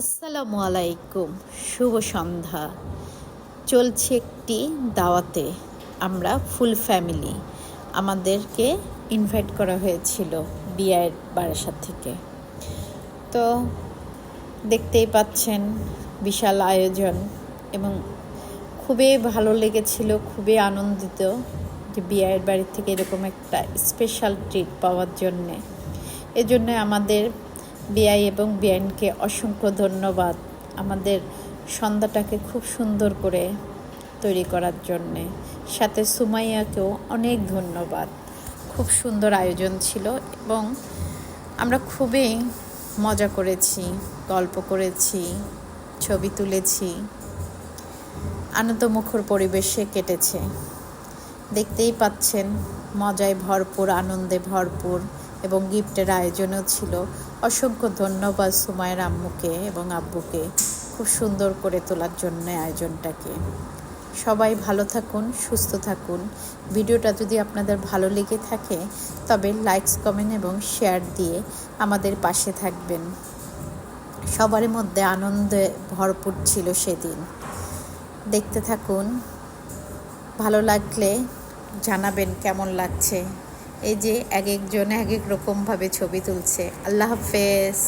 আসসালামু আলাইকুম, শুভ সন্ধ্যা। চলছে একটি দাওয়াতে, আমরা ফুল ফ্যামিলি, আমাদেরকে ইনভাইট করা হয়েছিল বিয়ের বারাসাত থেকে। তো দেখতেই পাচ্ছেন বিশাল আয়োজন, এবং খুবই ভালো লেগেছিল, খুবই আনন্দিত যে বিয়ের বাড়ি থেকে এরকম একটা স্পেশাল ট্রিট পাওয়ার জন্যে। এজন্য আমাদের বিআই এবং বিআইনকে অসংখ্য ধন্যবাদ, আমাদের সন্ধ্যাটাকে খুব সুন্দর করে তৈরি করার জন্যে। সাথে সুমাইয়াকেও অনেক ধন্যবাদ। খুব সুন্দর আয়োজন ছিল এবং আমরা খুবই মজা করেছি, গল্প করেছি, ছবি তুলেছি, আনন্দমুখর পরিবেশে কেটেছে। দেখতেই পাচ্ছেন মজায় ভরপুর, আনন্দে ভরপুর, এবং গিফটের আয়োজনও ছিল। অসংখ্য ধন্যবাদ সুমাইয়ের আম্মুকে এবং আব্বুকে খুব সুন্দর করে তোলার জন্য আয়োজনটাকে। সবাই ভালো থাকুন, সুস্থ থাকুন। ভিডিওটা যদি আপনাদের ভালো লেগে থাকে তবে লাইকস, কমেন্ট এবং শেয়ার দিয়ে আমাদের পাশে থাকবেন। সবার মধ্যে আনন্দে ভরপুর ছিল সেদিন। দেখতে থাকুন, ভালো লাগলে জানাবেন কেমন লাগছে। এই যে এক একজন এক এক রকমভাবে ছবি তুলছে। আল্লাহ হাফেজ।